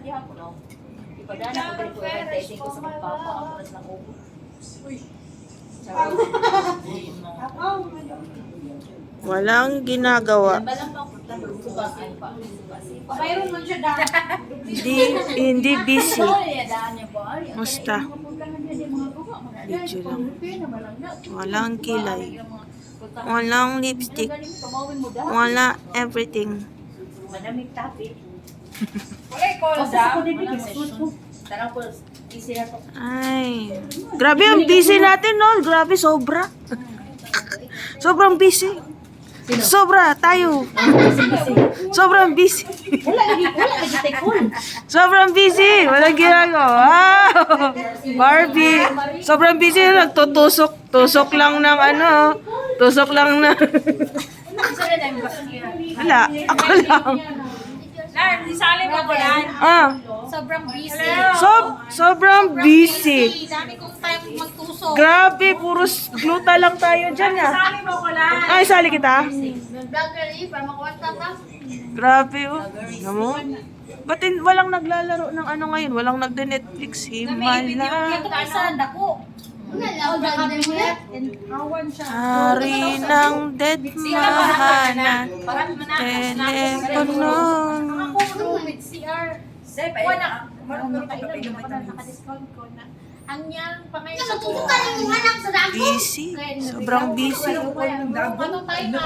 gihapon no. Ipadana ko diri ko hantay ko sa papa ako nas lang ubo. Uy. Walang ginagawa. Mayroon man siya daan. Hindi busy. Musta? Video lang. Walang kilay. Walang lipstick. Wala everything. Madaming topic. Wala ko Tara po, easy na to. Ay. Grabe ang busy natin, no? Grabe, sobra. Sobrang busy. Sobra, tayo. Sobrang busy. Wala lagi tekon. Sobrang busy. Walang ginagawa. Wow. Barbie. Sobrang busy. Nagtutusok. Tusok lang ng ano. Tusok lang na. Wala. Ako lang. Isali mo ko yan. Ah. Sobrang busy. Sobrang busy. Dami kong time magtusok. Grabe, puro gluta lang tayo dyan, ah. Isali mo ko lang. Ay, sali kita. Vlogger para makuwanta ka. Grabe, oh. Alam mo? Ba't walang naglalaro ng ano ngayon? Walang nagde-Netflix. Himala. Ito pa isa, dako. Hari ng dead mahanan. Telepono. Ako with CR. Wala. Naka-discount ko na. Ang yan, pangayon sa Busy. Sobrang busy. Ano tayo